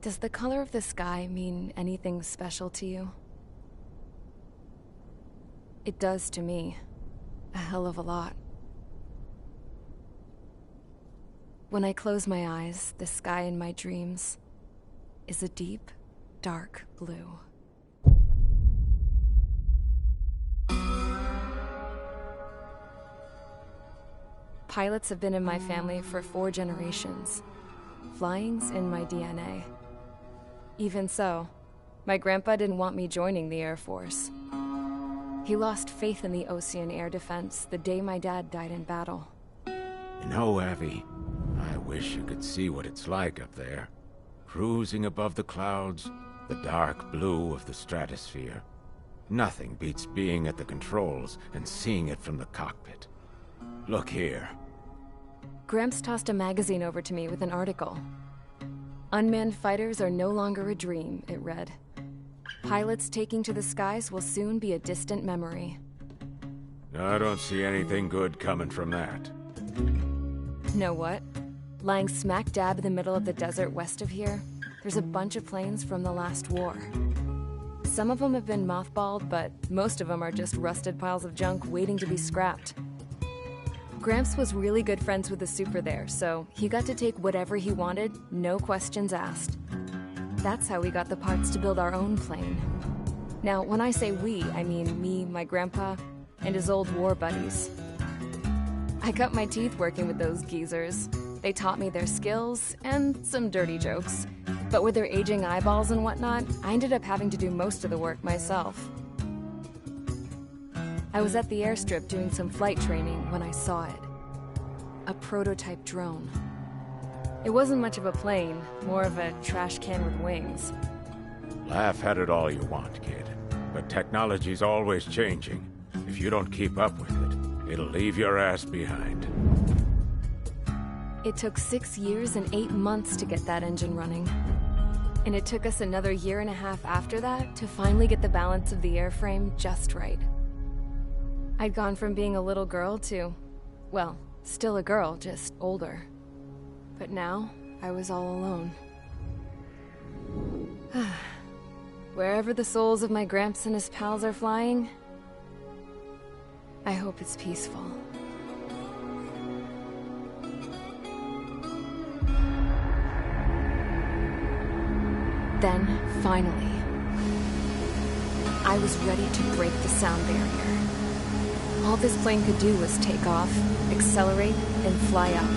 Does the color of the sky mean anything special to you? It does to me. A hell of a lot. When I close my eyes, the sky in my dreams is a deep, dark blue. Pilots have been in my family for 4 generations. Flying's in my DNA. Even so, my grandpa didn't want me joining the Air Force. He lost faith in the Osean air defense the day my dad died in battle. You know, Abby, I wish you could see what it's like up there. Cruising above the clouds, the dark blue of the stratosphere. Nothing beats being at the controls and seeing it from the cockpit. Look here. Gramps tossed a magazine over to me with an article. Unmanned fighters are no longer a dream, it read. Pilots taking to the skies will soon be a distant memory. I don't see anything good coming from that. Know what? Lying smack dab in the middle of the desert west of here, there's a bunch of planes from the last war. Some of them have been mothballed, but most of them are just rusted piles of junk waiting to be scrapped. Gramps was really good friends with the super there, so he got to take whatever he wanted, no questions asked. That's how we got the parts to build our own plane. Now, when I say we, I mean me, my grandpa, and his old war buddies. I cut my teeth working with those geezers. They taught me their skills, and some dirty jokes. But with their aging eyeballs and whatnot, I ended up having to do most of the work myself. I was at the airstrip doing some flight training when I saw it. A prototype drone. It wasn't much of a plane, more of a trash can with wings. Laugh at it all you want, kid. But technology's always changing. If you don't keep up with it, it'll leave your ass behind. It took 6 years and 8 months to get that engine running. And it took us another 1.5 years after that to finally get the balance of the airframe just right. I'd gone from being a little girl to, well, still a girl, just older. But now, I was all alone. Wherever the souls of my Gramps and his pals are flying, I hope it's peaceful. Then, finally, I was ready to break the sound barrier. All this plane could do was take off, accelerate, and fly up.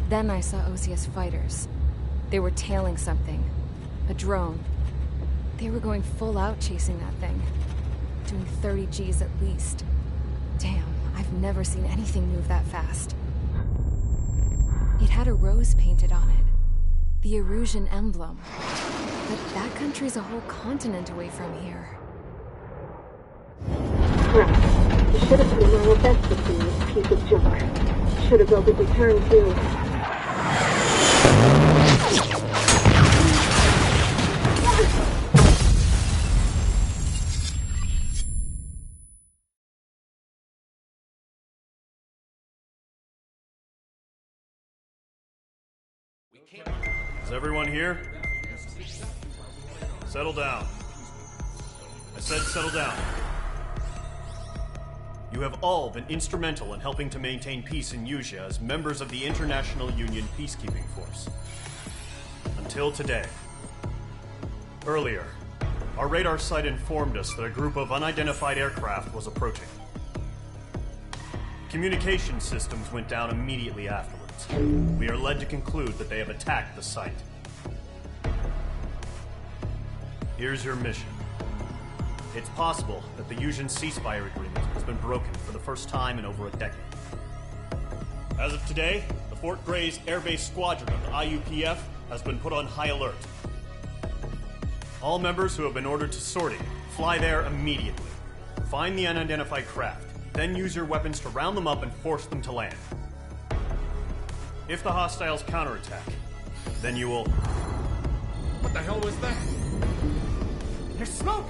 Then I saw Osius fighters. They were tailing something. A drone. They were going full out chasing that thing. Doing 30 Gs at least. Damn, I've never seen anything move that fast. It had a rose painted on it. The Erusian emblem. But that country's a whole continent away from here. Crap. You should have put in my best with this piece of junk. Should have built a return too. Is everyone here? Settle down. I said settle down. You have all been instrumental in helping to maintain peace in Usea as members of the International Union Peacekeeping Force. Until today. Earlier, Our radar site informed us that a group of unidentified aircraft was approaching. Communication systems went down immediately afterwards. We are led to conclude that they have attacked the site. Here's your mission. It's possible that the Yuzhan ceasefire agreement has been broken for the first time in over a decade. As of today, the Fort Grays Air Base Squadron of the IUPF has been put on high alert. All members who have been ordered to sortie, fly there immediately. Find the unidentified craft, then use your weapons to round them up and force them to land. If the hostiles counterattack, then you will... What the hell was that? There's smoke!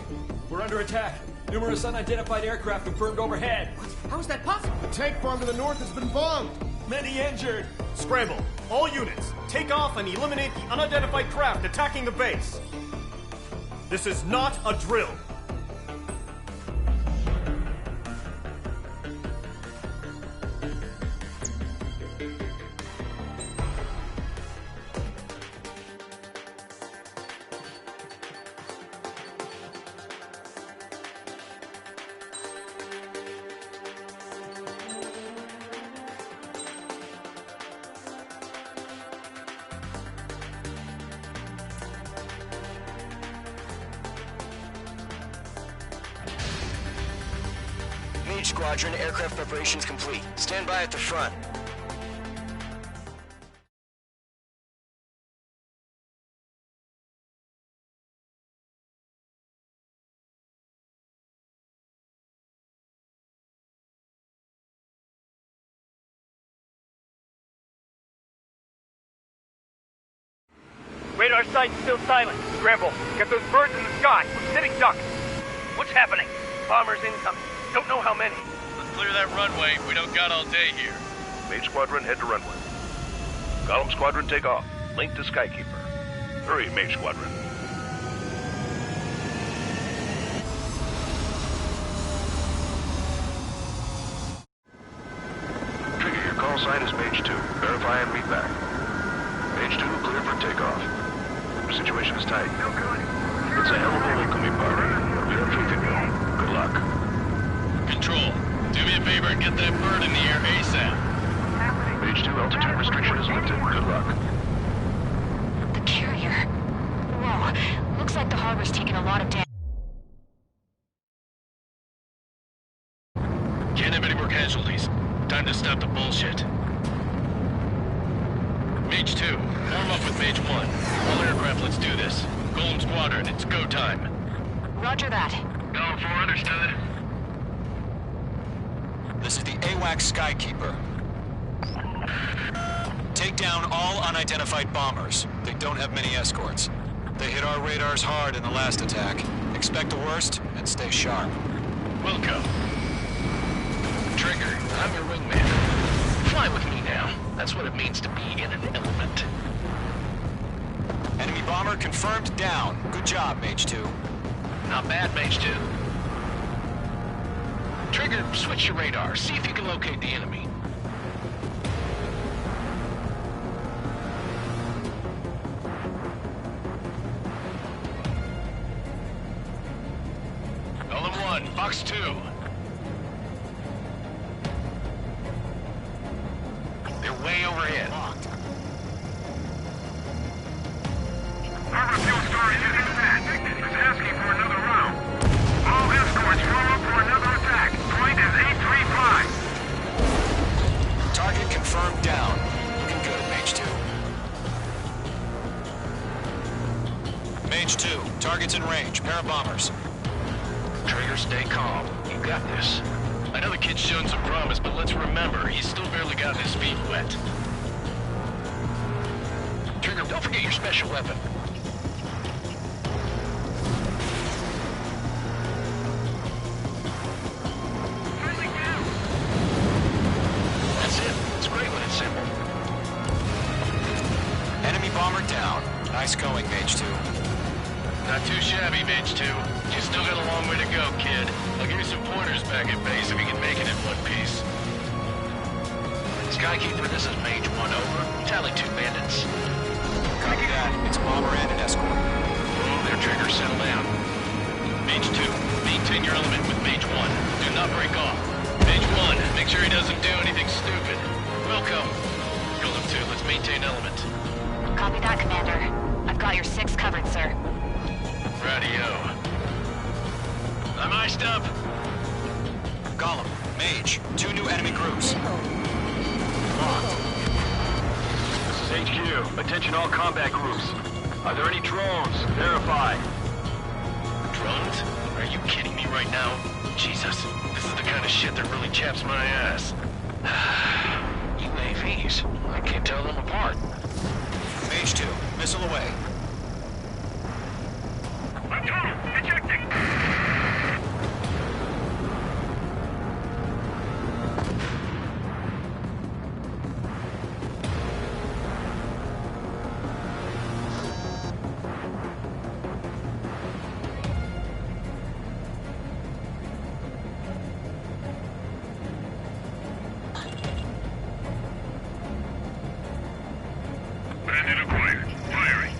We're under attack. Numerous unidentified aircraft confirmed overhead. What? How is that possible? The tank farm to the north has been bombed. Many injured. Scramble! All units, take off and eliminate the unidentified craft attacking the base! This is not a drill! Mage Squadron, aircraft preparations complete. Stand by at the front. Radar site's still silent. Scramble. Get those birds in the sky. We're sitting ducks. What's happening? Bombers incoming. Don't know how many. Let's clear that runway. We don't got all day here. Mage Squadron, head to runway. Golem Squadron, take off. Link to Skykeeper. Hurry, Mage Squadron. Trigger, your call sign is Mage 2. Verify and meet back. Mage 2, clear for takeoff. The situation is tight. It's a hell of a Wakumi party. We have faith in you. Good luck. Control, do me a favor and get that bird in the air ASAP. Mage 2, altitude restriction is lifted. Good luck. The carrier. Whoa. Looks like the harbor's taking a lot of damage. Can't have any more casualties. Time to stop the bullshit. Mage 2, warm up with Mage 1. All aircraft, let's do this. Golem Squadron, it's go time. Roger that. Golem 4, understood. This is the AWACS Skykeeper. Take down all unidentified bombers. They don't have many escorts. They hit our radars hard in the last attack. Expect the worst and stay sharp. Welcome. Trigger, I'm your wingman. Fly with me now. That's what it means to be in an element. Enemy bomber confirmed down. Good job, Mage 2. Not bad, Mage 2. Trigger, switch your radar. See if you can locate the enemy. Golem 1, Fox 2. They're way overhead. Harbor fuel storage is intact. It's asking for another round. All escorts form up for another attack. Point is 835. Target confirmed down. Looking good, Mage 2. Mage 2, target's in range. Pair of bombers. Trigger, stay calm. You got this. I know the kid's shown some promise, but let's remember, he's still barely gotten his feet wet. Trigger, don't forget your special weapon. That's it. It's great when it's simple. Enemy bomber down. Nice going, Mage 2. Not too shabby, Mage 2. You still got a long way to go, kid. I'll give you some pointers back at base if you can make it in one piece. Skykeeper, this is Mage 1, over. Tally 2 bandits. Copy that. It's bomber and an escort. Move their Trigger, settle down. Mage 2, maintain your element with Mage 1. Do not break off. Mage 1, make sure he doesn't do anything stupid. Welcome. Golem 2, let's maintain element. Copy that, Commander. I've got your 6 covered, sir. Radio. I'm iced up. Golem, Mage, 2 new enemy groups. This is HQ. Attention all combat groups. Are there any drones? Verify. Drones? Are you kidding me right now? Jesus, this is the kind of shit that really chaps my ass. UAVs? I can't tell them apart. Mage 2, missile away. Ejecting! Bandit acquired. Firing.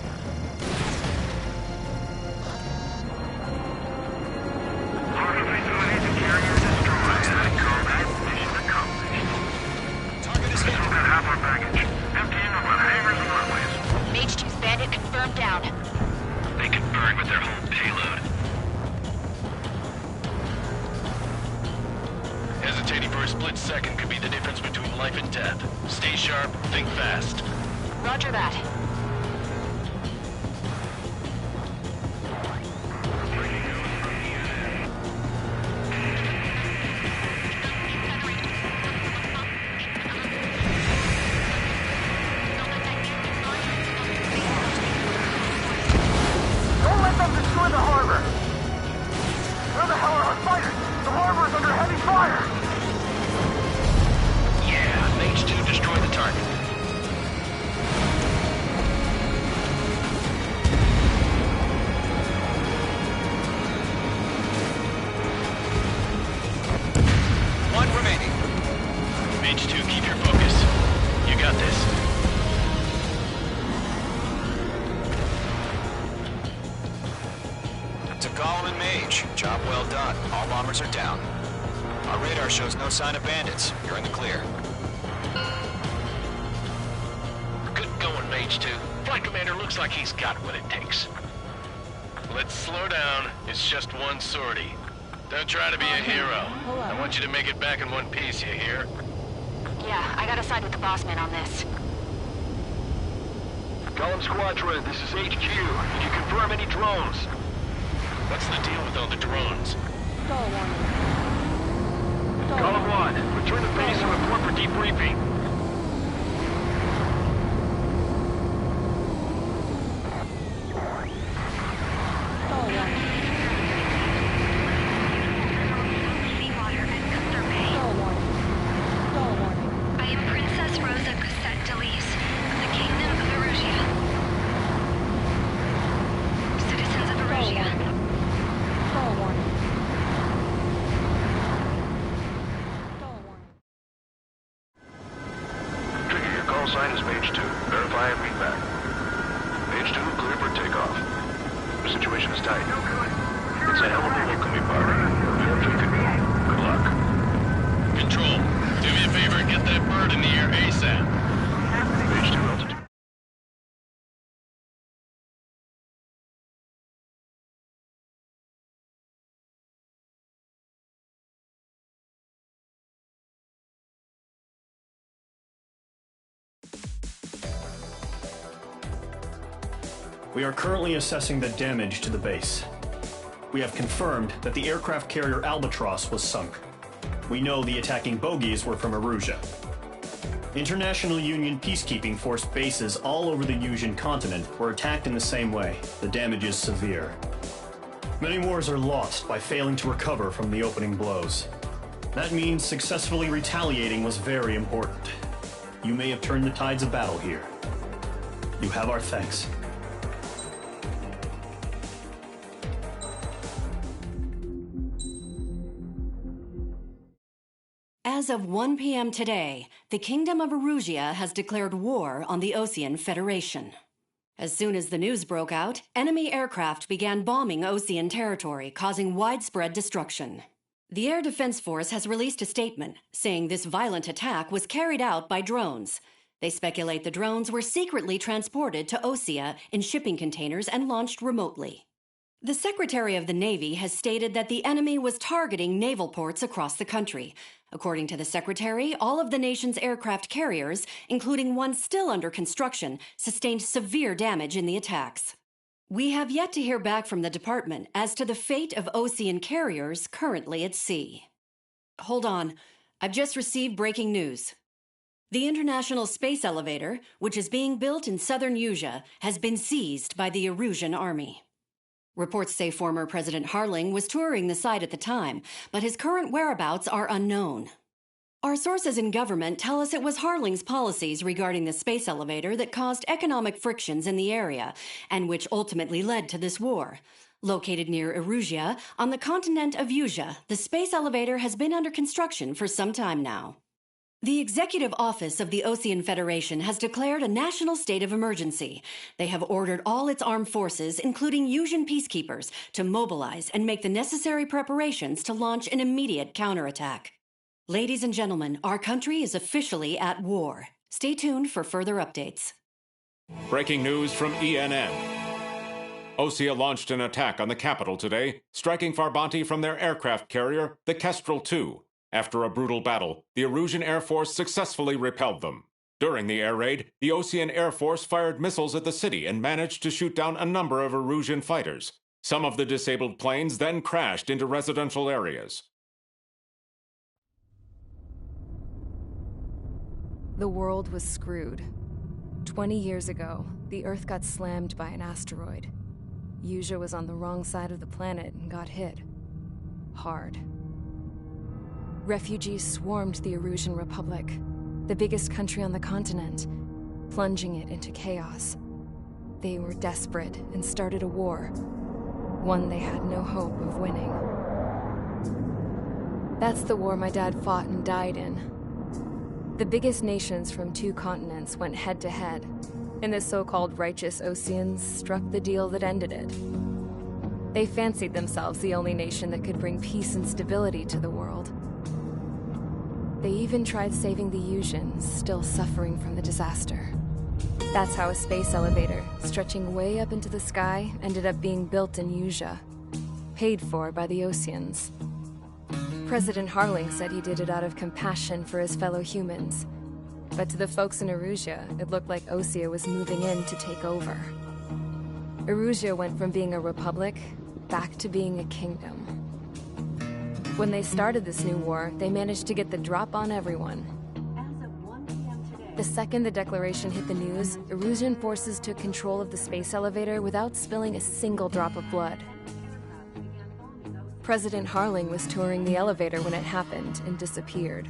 Target is hit. Half our baggage. Emptying of our hangars and runways. Mage 2's bandit confirmed down. They can burn with their whole payload. Hesitating for a split second could be the difference between life and death. Stay sharp, think fast. Roger that. Don't let them destroy the harbor! Where the hell are our fighters? The harbor is under heavy fire! Yeah, Mage 2 destroy the target. One remaining. Mage 2, keep your focus. You got this. To Golem and Mage, job well done. All bombers are down. Our radar shows no sign of bandits. You're in the clear. Good going, Mage 2. Flight Commander looks like he's got what it takes. Let's slow down. It's just one sortie. Don't try to be a hero. I want you to make it back in one piece, you hear? Yeah, I gotta side with the boss man on this. Golem Squadron, this is HQ. Did you confirm any drones? What's the deal with all the drones? Golem 1, return to base and report for debriefing. Seawater and Custer Bay. I am Princess Rosa Cassette Delise of the Kingdom of Erusia. Citizens of Erusia. Trigger, your call sign is Mage 2. Verify and read back. Mage 2, clear for takeoff. The situation is tight. It's a hell of a welcoming party. Feel free to go. Good luck. Control, do me a favor and get that bird in the air ASAP. Mage 2 altitude. We are currently assessing the damage to the base. We have confirmed that the aircraft carrier Albatross was sunk. We know the attacking bogies were from Erusia. International Union peacekeeping force bases all over the Yusian continent were attacked in the same way. The damage is severe. Many wars are lost by failing to recover from the opening blows. That means successfully retaliating was very important. You may have turned the tides of battle here. You have our thanks. As of 1 p.m. today, the Kingdom of Erusia has declared war on the Osean Federation. As soon as the news broke out, enemy aircraft began bombing Osean territory, causing widespread destruction. The Air Defense Force has released a statement saying this violent attack was carried out by drones. They speculate the drones were secretly transported to Osea in shipping containers and launched remotely. The Secretary of the Navy has stated that the enemy was targeting naval ports across the country. According to the Secretary, all of the nation's aircraft carriers, including one still under construction, sustained severe damage in the attacks. We have yet to hear back from the department as to the fate of Osean carriers currently at sea. Hold on. I've just received breaking news. The International Space Elevator, which is being built in southern Usea, has been seized by the Erusian Army. Reports say former President Harling was touring the site at the time, but his current whereabouts are unknown. Our sources in government tell us it was Harling's policies regarding the space elevator that caused economic frictions in the area, and which ultimately led to this war. Located near Erusia, on the continent of Usea, the space elevator has been under construction for some time now. The Executive Office of the Osean Federation has declared a national state of emergency. They have ordered all its armed forces, including Usean peacekeepers, to mobilize and make the necessary preparations to launch an immediate counterattack. Ladies and gentlemen, our country is officially at war. Stay tuned for further updates. Breaking news from ENN. Osea launched an attack on the capital today, striking Farbanti from their aircraft carrier, the Kestrel II. After a brutal battle, the Erusian Air Force successfully repelled them. During the air raid, the Osean Air Force fired missiles at the city and managed to shoot down a number of Erusian fighters. Some of the disabled planes then crashed into residential areas. The world was screwed. 20 years ago, the Earth got slammed by an asteroid. Usea was on the wrong side of the planet and got hit. Hard. Refugees swarmed the Erusian Republic, the biggest country on the continent, plunging it into chaos. They were desperate and started a war, one they had no hope of winning. That's the war my dad fought and died in. The biggest nations from 2 continents went head-to-head, and the so-called righteous Oseans struck the deal that ended it. They fancied themselves the only nation that could bring peace and stability to the world. They even tried saving the Useans, still suffering from the disaster. That's how a space elevator, stretching way up into the sky, ended up being built in Usea, paid for by the Oseans. President Harling said he did it out of compassion for his fellow humans. But to the folks in Erusia, it looked like Osea was moving in to take over. Erusia went from being a republic back to being a kingdom. When they started this new war, they managed to get the drop on everyone. The second the declaration hit the news, Erusian forces took control of the space elevator without spilling a single drop of blood. President Harling was touring the elevator when it happened and disappeared.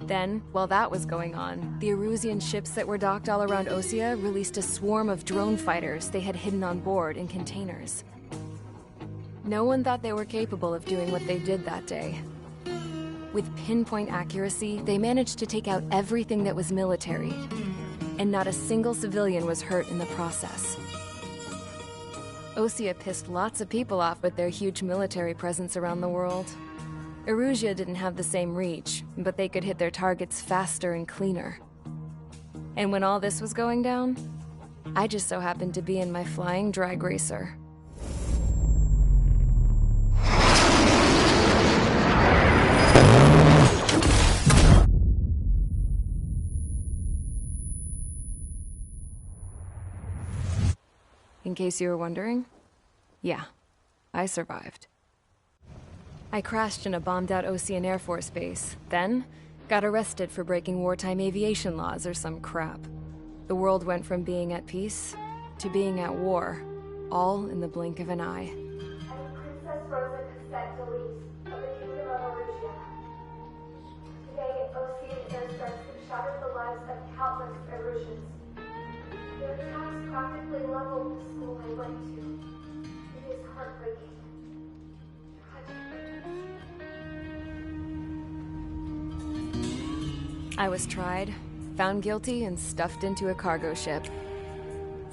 Then, while that was going on, the Erusian ships that were docked all around Osea released a swarm of drone fighters they had hidden on board in containers. No one thought they were capable of doing what they did that day. With pinpoint accuracy, they managed to take out everything that was military, and not a single civilian was hurt in the process. Osea pissed lots of people off with their huge military presence around the world. Erusia didn't have the same reach, but they could hit their targets faster and cleaner. And when all this was going down, I just so happened to be in my flying drag racer. In case you were wondering, yeah, I survived. I crashed in a bombed-out Osean Air Force base, then got arrested for breaking wartime aviation laws or some crap. The world went from being at peace to being at war, all in the blink of an eye. Princess Rosa Cassette Delise of the Kingdom of Erusia. Today, Osean airstrikes have shattered the lives of countless Erusians. Their attacks practically leveled the school I went to. It is heartbreaking. I was tried, found guilty, and stuffed into a cargo ship.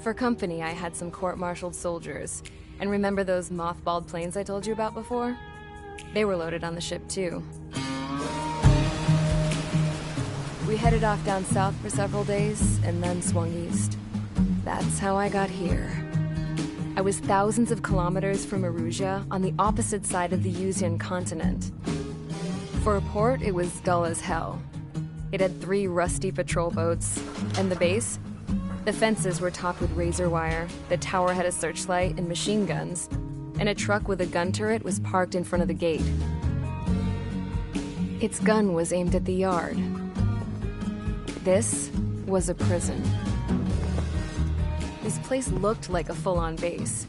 For company, I had some court-martialed soldiers. And remember those mothballed planes I told you about before? They were loaded on the ship, too. We headed off down south for several days, and then swung east. That's how I got here. I was thousands of kilometers from Erusia, on the opposite side of the Yuzian continent. For a port, it was dull as hell. It had 3 rusty patrol boats, and the base? The fences were topped with razor wire, the tower had a searchlight and machine guns, and a truck with a gun turret was parked in front of the gate. Its gun was aimed at the yard. This was a prison. This place looked like a full-on base,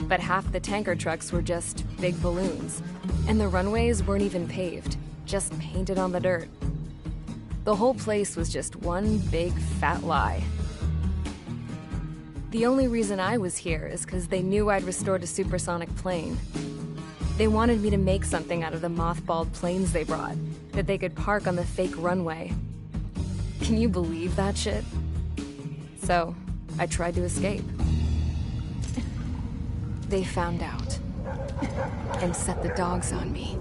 but half the tanker trucks were just big balloons, and the runways weren't even paved, just painted on the dirt. The whole place was just one big fat lie. The only reason I was here is because they knew I'd restored a supersonic plane. They wanted me to make something out of the mothballed planes they brought, that they could park on the fake runway. Can you believe that shit? So, I tried to escape. They found out, and set the dogs on me.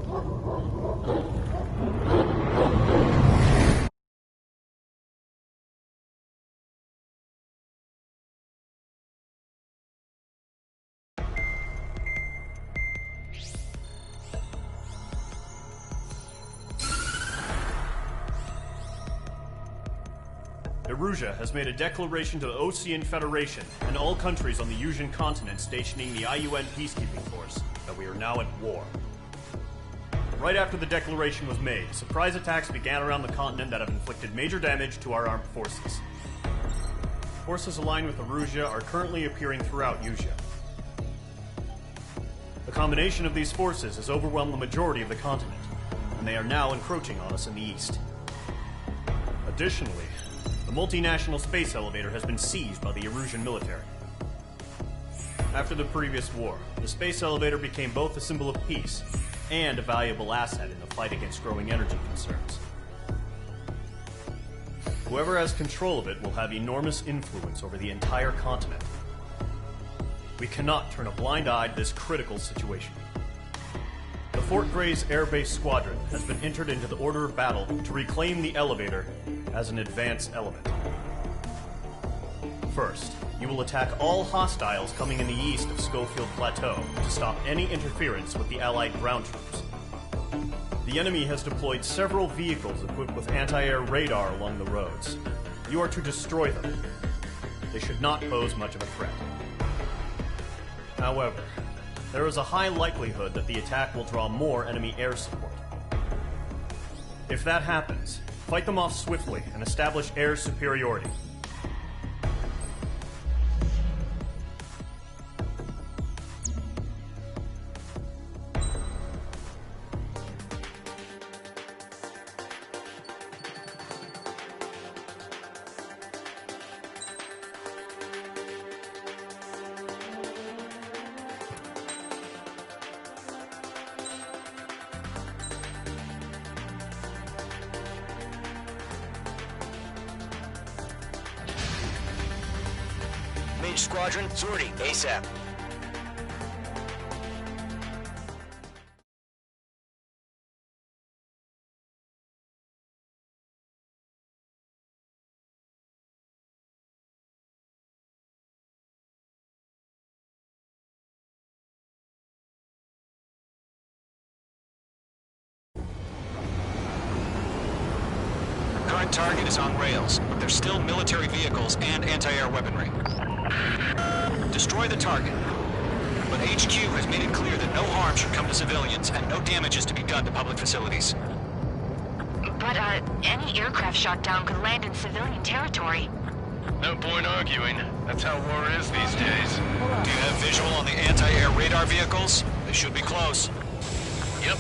Erusia has made a declaration to the Osean Federation and all countries on the Yuzian continent stationing the IUN peacekeeping force that we are now at war. Right after the declaration was made, surprise attacks began around the continent that have inflicted major damage to our armed forces. Forces aligned with Erusia are currently appearing throughout Yusia. The combination of these forces has overwhelmed the majority of the continent, and they are now encroaching on us in the east. Additionally, the multinational space elevator has been seized by the Erusian military. After the previous war, the space elevator became both a symbol of peace and a valuable asset in the fight against growing energy concerns. Whoever has control of it will have enormous influence over the entire continent. We cannot turn a blind eye to this critical situation. The Fort Grays Air Base Squadron has been entered into the order of battle to reclaim the elevator as an advance element. First, you will attack all hostiles coming in the east of Schofield Plateau to stop any interference with the Allied ground troops. The enemy has deployed several vehicles equipped with anti-air radar along the roads. You are to destroy them. They should not pose much of a threat. However, there is a high likelihood that the attack will draw more enemy air support. If that happens, fight them off swiftly and establish air superiority. Mage Squadron, sortie, ASAP. Current target is on rails, but there's still military vehicles and anti-air weaponry. Destroy the target. But HQ has made it clear that no harm should come to civilians and no damage is to be done to public facilities. But, any aircraft shot down could land in civilian territory. No point arguing. That's how war is these days. Do you have visual on the anti-air radar vehicles? They should be close. Yep.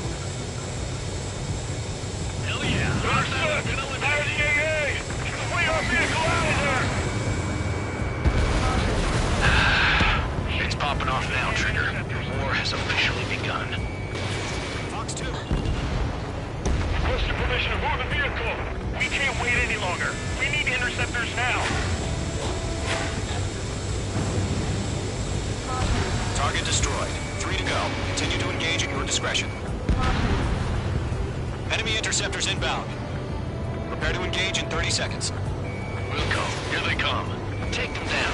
Hell yeah! Understood! Fire the AA! Complete our vehicle out of there! It's popping off now, Trigger. War has officially begun. Fox 2. Requesting permission to move the vehicle. We can't wait any longer. We need interceptors now. been destroyed. 3 to go. Continue to engage at your discretion. Enemy interceptors inbound. Prepare to engage in 30 seconds. Wilco, here they come. Take them down.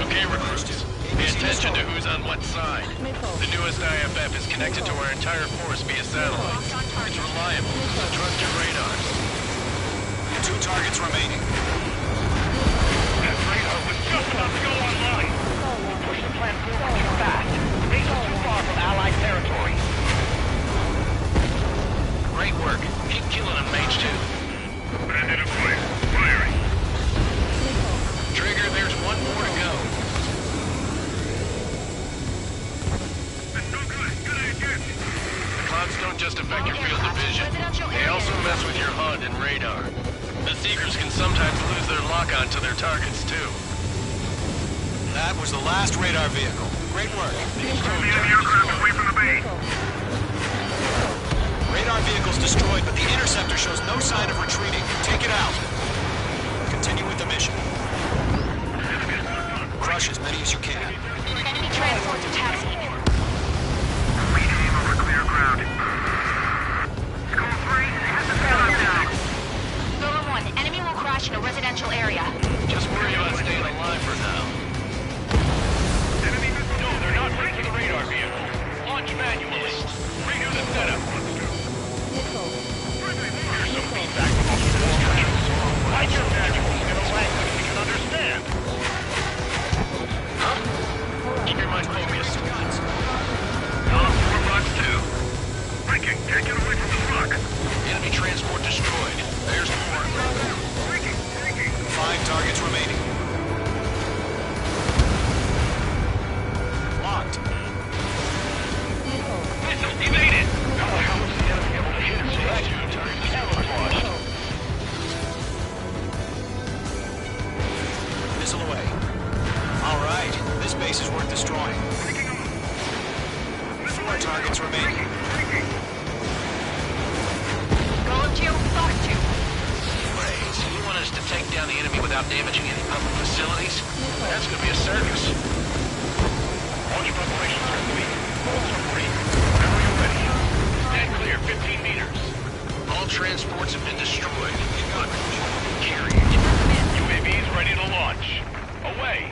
Okay, recruits. Pay attention to who's on what side. The newest IFF is connected to our entire force via satellite. It's reliable, so trust your radars. 2 targets remaining. That radar was just about to go online. We pushed the plan forward too fast. These are too far from Allied territory. Great work. Keep killing them, Mage 2. Bandit acquired. Firing. Trigger, there's one more to go. The clouds don't just affect your field of vision. They also mess with your HUD and radar. The Seekers can sometimes lose their lock-on to their targets, too. That was the last radar vehicle. Great work. The enemy aircraft away from the base. Radar vehicle's destroyed, but the interceptor shows no sign of retreating. Take it out. Continue with the mission. Crush as many as you can. Enemy transports are taxiing. Aim over clear ground. School 3, has the radar down. Golem 1, enemy will crash in a residential area. Just worry about staying alive for now. No, they're not ready for the radar vehicle. Launch manually. Redo the setup. Here's some feedback from officers. Write your manuals in a language we can understand. Huh? Keep your mind focused. Box 2. Breaking, can't get away from the rock. Enemy transport destroyed. There's more. 5 targets remaining. Locked. Missile evaded! How the hell was the enemy able to hit it so that camouflage? Missile away. All right, this base is worth destroying. 4 targets remaining. Golem 2, Fox 2. Wait, you want us to take down the enemy without damaging any public facilities? That's gonna be a circus. Launch preparations are complete. Bolts are free. Whenever you're ready. Stand clear, 15 meters. All transports have been destroyed. Good. Carry it. UAVs ready to launch. Away.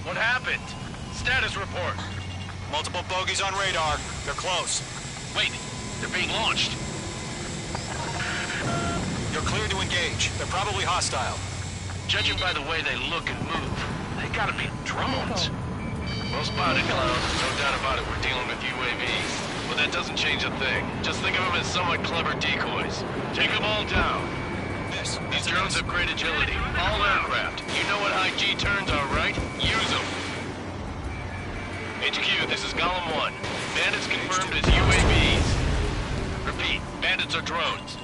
What happened? Status report. Multiple bogies on radar. They're close. Wait, they're being launched. You're cleared to engage. They're probably hostile. Judging by the way they look and move, they gotta be drones. Well spotted, clowns. No doubt about it, we're dealing with UAVs. But that doesn't change a thing. Just think of them as somewhat clever decoys. Take them all down. These drones have great agility. All aircraft. You know what high G turns are, right? Use them. HQ, this is Golem 1. Bandits confirmed as UAVs. Repeat, bandits are drones.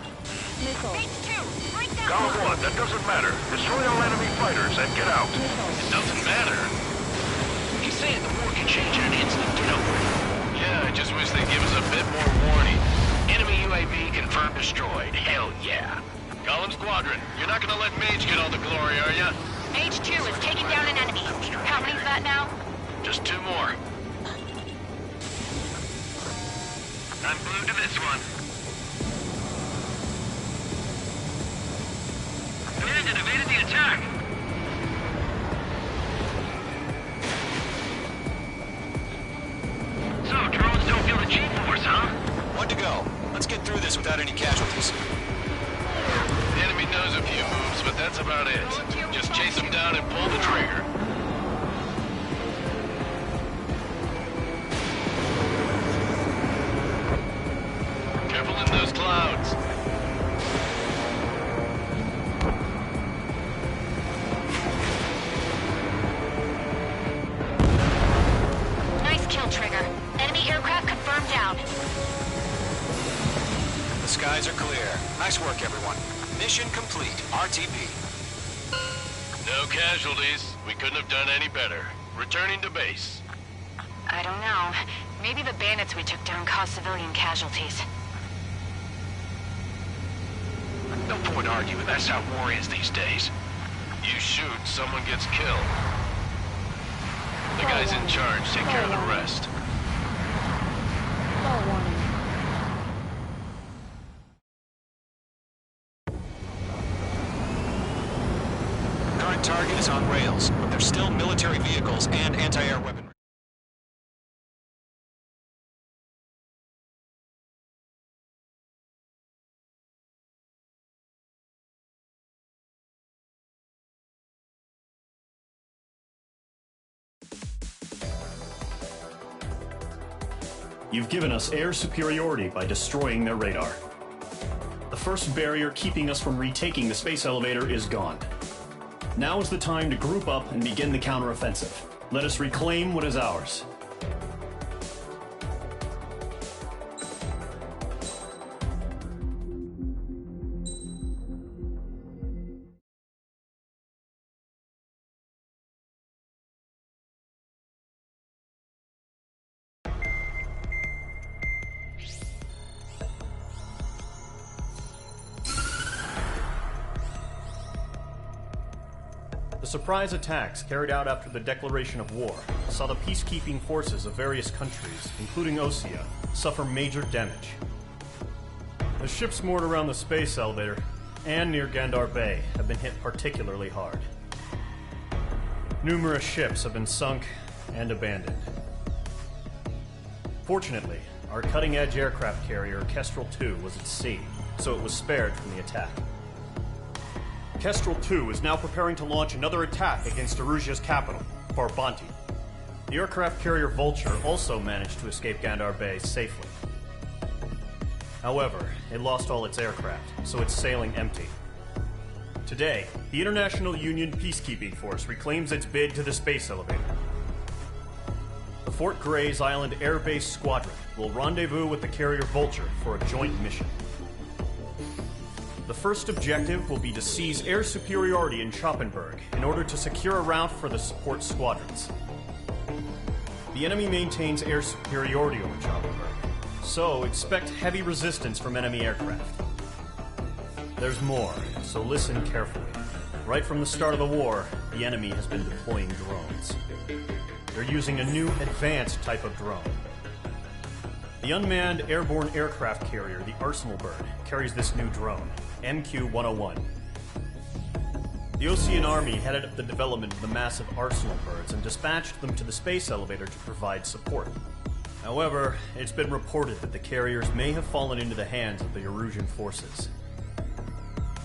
Golem 1, that doesn't matter. Destroy all enemy fighters and get out. It doesn't matter. He's saying the war can change in an instant, you know. Yeah, I just wish they'd give us a bit more warning. Enemy UAV confirmed destroyed. Hell yeah. Golem Squadron, you're not gonna let Mage get all the glory, are ya? Mage 2 is taking down an enemy. How many's that now? Just 2 more. I'm glued to this one. Bandit evaded the attack. So, drones don't feel the G-force, huh? 1 to go. Let's get through this without any casualties. The enemy knows a few moves, but that's about it. Just chase them down and pull the trigger. Careful in those clouds. Nice kill, Trigger. Enemy aircraft confirmed down. The skies are clear. Nice work, everyone. Mission complete. RTB. No casualties. We couldn't have done any better. Returning to base. I don't know. Maybe the bandits we took down caused civilian casualties. No point arguing. That's how war is these days. You shoot, someone gets killed. The guys in charge take care of the rest. Current target is on rails, but there's still military vehicles and anti-air weaponry. You've given us air superiority by destroying their radar. The first barrier keeping us from retaking the space elevator is gone. Now is the time to group up and begin the counteroffensive. Let us reclaim what is ours. The surprise attacks carried out after the declaration of war saw the peacekeeping forces of various countries, including Osea, suffer major damage. The ships moored around the space elevator and near Gandar Bay have been hit particularly hard. Numerous ships have been sunk and abandoned. Fortunately, our cutting-edge aircraft carrier Kestrel II was at sea, so it was spared from the attack. Kestrel II is now preparing to launch another attack against Erusia's capital, Farbanti. The aircraft carrier Vulture also managed to escape Gandar Bay safely. However, it lost all its aircraft, so it's sailing empty. Today, the International Union Peacekeeping Force reclaims its bid to the space elevator. The Fort Grays Island Air Base Squadron will rendezvous with the carrier Vulture for a joint mission. The first objective will be to seize air superiority in Schoppenberg in order to secure a route for the support squadrons. The enemy maintains air superiority over Schoppenberg, so expect heavy resistance from enemy aircraft. There's more, so listen carefully. Right from the start of the war, the enemy has been deploying drones. They're using a new advanced type of drone. The unmanned airborne aircraft carrier, the Arsenal Bird, carries this new drone, MQ-101. The Osean Army headed up the development of the massive Arsenal Birds and dispatched them to the space elevator to provide support. However, it's been reported that the carriers may have fallen into the hands of the Erusian forces.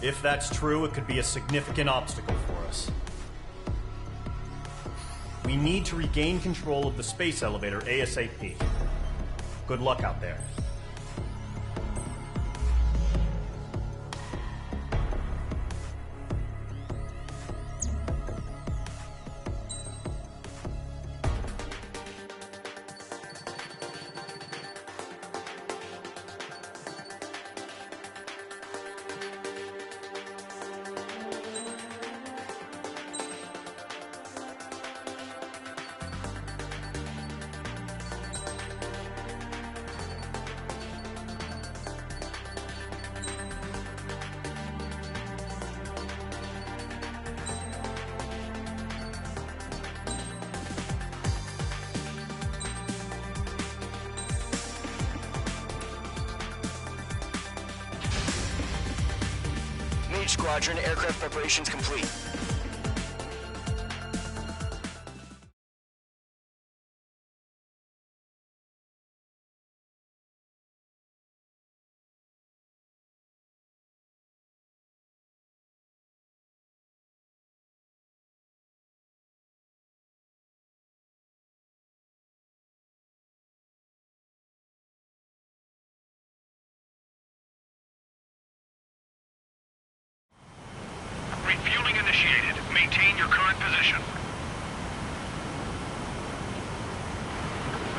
If that's true, it could be a significant obstacle for us. We need to regain control of the space elevator ASAP. Good luck out there. Squadron, aircraft preparations complete. Refueling initiated. Maintain your current position.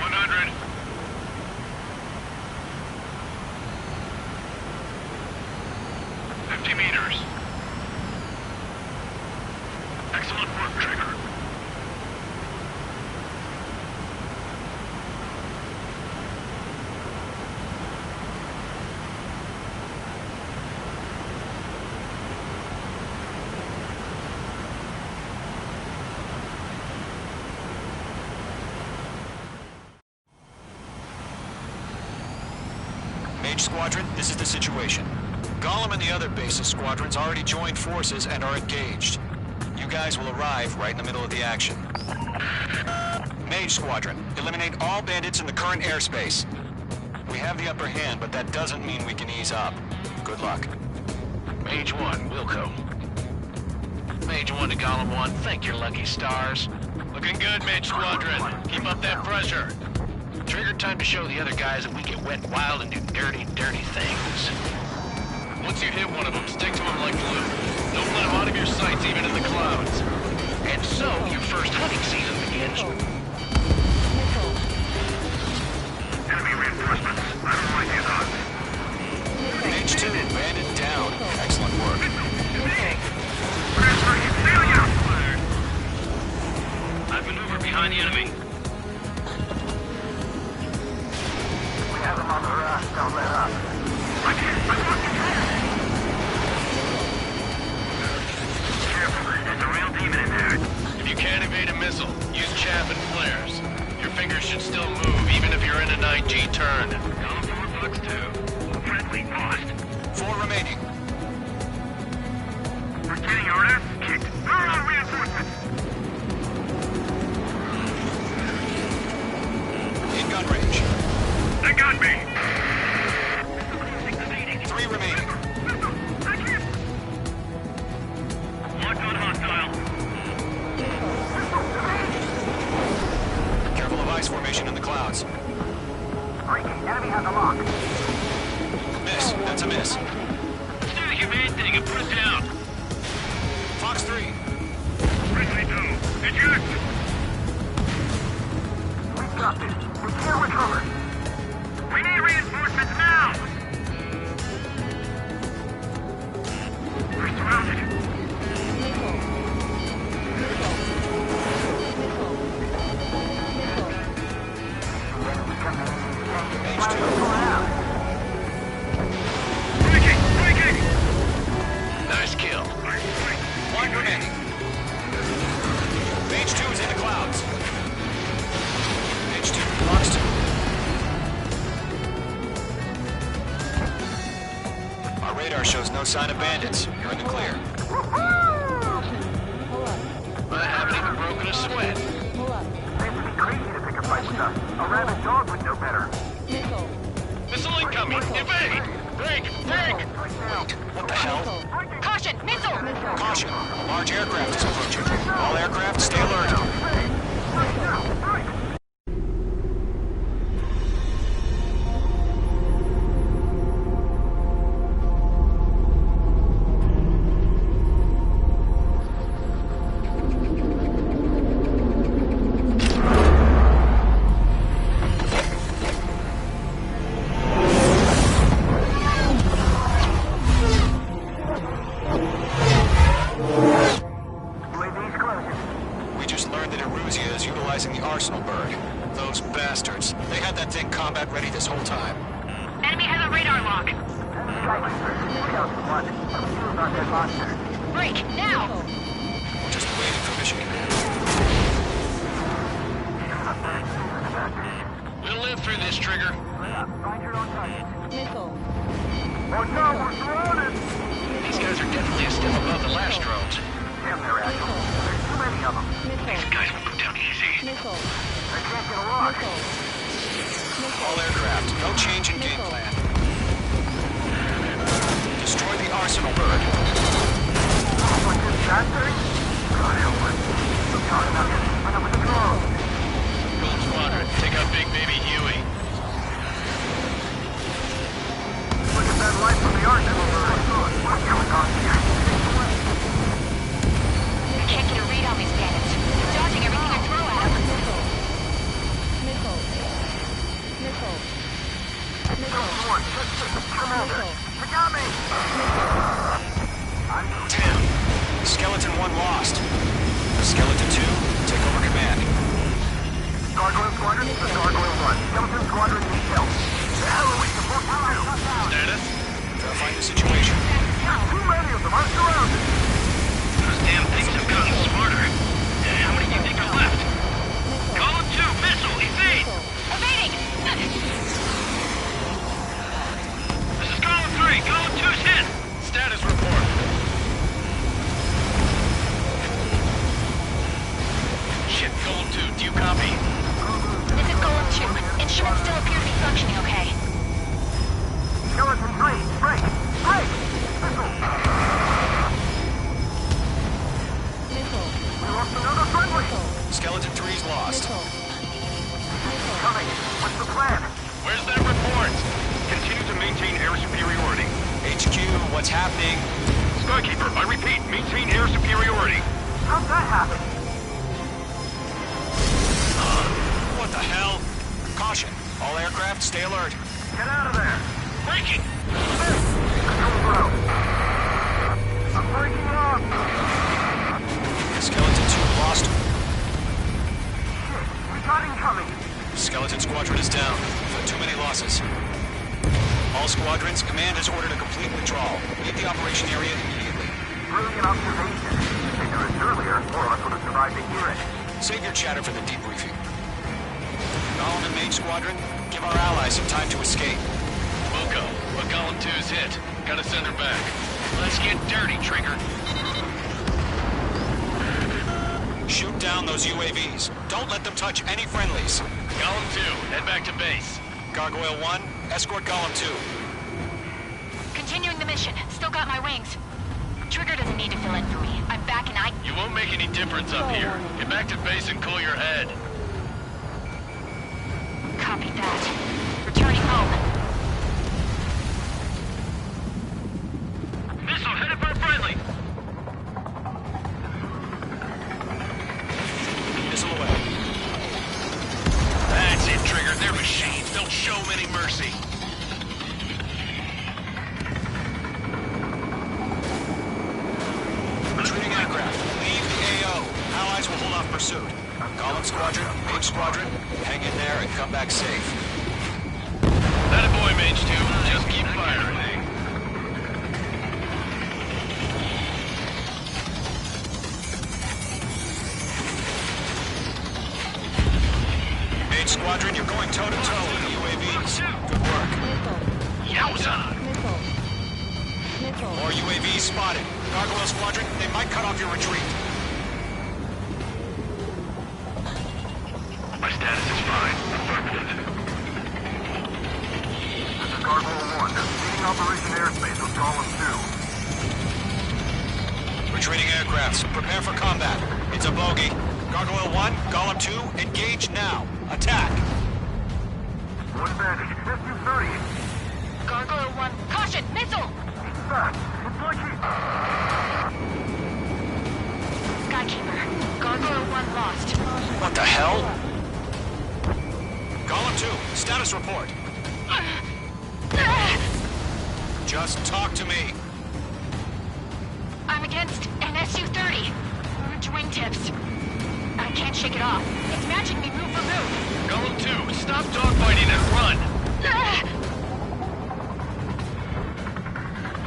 100. 50 meters. Excellent work, Trigger. Mage Squadron, this is the situation. Gollum and the other base's squadrons already joined forces and are engaged. You guys will arrive right in the middle of the action. Mage Squadron, eliminate all bandits in the current airspace. We have the upper hand, but that doesn't mean we can ease up. Good luck. Mage 1, Wilco. Mage 1 to Gollum 1, thank your lucky stars. Looking good, Mage Squadron. Keep up that pressure. Trigger time to show the other guys that we get wet wild and do dirty, dirty things. Once you hit one of them, stick to them like glue. Don't let them out of your sights, even in the clouds. And so, your first hunting season begins. Enemy reinforcements. I don't like these odds. Mage 2, bandit down. Excellent work. I've maneuvered behind the enemy. We have them on the raft. Don't let up. I can't. Careful. There's a real demon in there. If you can't evade a missile, use chaff and flares. Your fingers should still move, even if you're in a 9G turn. Gollum looks to. Friendly lost. 4 remaining. We're getting our ass kicked. Throw out reinforcements. In gun range. They got me. 3 remaining. Locked on hostile. Careful of ice formation in the clouds. Breaking. Enemy has a lock. Miss. That's a miss. Do the humane thing and put it down. Fox 3. Friendly 2. Eject. We got this. We can't recover. We need reinforcements now. We're surrounded. Breaking! Nice kill. 1 remaining. Mage 2 is in the clouds. Mage 2, Fox 2. Our radar shows no sign of bandits. You're in the clear. I haven't even broken a sweat. They would be crazy to pick a fight with us. A rabid dog would know better. Missile incoming! Evade! Break! What the hell? Caution! Missile! Caution! A large aircraft is approaching. All aircraft, stay alert. We just learned that Eruzia is utilizing the Arsenal bird. Those bastards. They had that thing combat ready this whole time. Enemy has a radar lock. Break, now! We're just waiting for mission command. We'll live through this, Trigger. Oh no, we're surrounded! These guys are definitely a step above the last drones. Damn, they're agile. There's too many of them. These guys will go down easy. They can't get a lock. All aircraft, no change in game plan. Destroy the Arsenal bird. What's this, that thing? God help us. I'm talking about getting split up with the drone. Gold Squadron, take out Big Baby Huey. Look at that light from the Arsenal bird. What's going on here? I can't get a read on these bandits. They're dodging everything I throw at them. Commander, you got me! 10. Skeleton 1 lost. Skeleton 2, take over command. Gargoyle Squadron, this is Gargoyle 1. Skeleton Squadron needs help. The hell are we supposed to do? Status? Verifying the situation. Too many of them! copy? This is Golem 2. Instruments still appear to be functioning okay. Skeleton 3, break! Break! Missile! We lost another friendly! Skeleton 3's lost. Coming! What's the plan? Where's that report? Continue to maintain air superiority. HQ, what's happening? Skykeeper, I repeat, maintain air superiority. How'd that happen? What the hell? Caution. All aircraft, stay alert. Get out of there! Breaking! Control ground. I'm breaking off! Skeleton 2 lost. Shit, we got incoming! Skeleton Squadron is down. We've had too many losses. All squadrons, command has ordered a complete withdrawal. Leave the operation area immediately. Brilliant observation. If it was earlier, more of us would have survived to hear it. Save your chatter for the debriefing. Golem and Mage Squadron, give our allies some time to escape. Wilco, what Golem 2's hit. Gotta send her back. Let's get dirty, Trigger. Shoot down those UAVs. Don't let them touch any friendlies. Golem 2, head back to base. Gargoyle 1, escort Golem 2. Continuing the mission. Still got my wings. Trigger doesn't need to fill in for me. I'm back and You won't make any difference up here. Get back to base and cool your head. Copy that. Returning home. Missile headed for a friendly! Missile away. That's it, Trigger. They're machines. Don't show them any mercy. Retreating aircraft. Leave the AO. Allies will hold off pursuit. Golem Squadron, Mage Squadron, hang in there and come back safe. That a boy, Mage 2. Just keep firing. Mage Squadron, you're going toe-to-toe with the UAVs. Good work. Yowza! More UAVs spotted. Gargoyle Squadron, they might cut off your retreat. My status is fine. Affirmative. This is Gargoyle 1. Leading Operation Airspace with Golem 2. Retreating aircrafts, prepare for combat. It's a bogey. Gargoyle 1, Golem 2, engage now. Attack! One advantage. SU-30. Gargoyle 1. Caution! Missile! Back. It's like he... Skykeeper. Gargoyle 1 lost. What the hell? Golem 2, status report. Just talk to me. I'm against an SU-30. Orange wingtips. I can't shake it off. It's matching me move for move. Golem 2, stop dogfighting and run!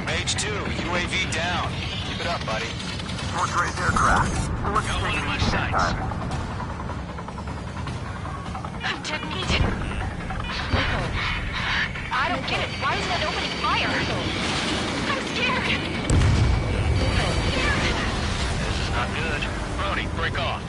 Mage 2, UAV down. Keep it up, buddy. Short-range aircraft. Got one in my sights. I'm dead meat. I don't get it. Why isn't it opening fire? I'm scared. This is not good. Brody, break off.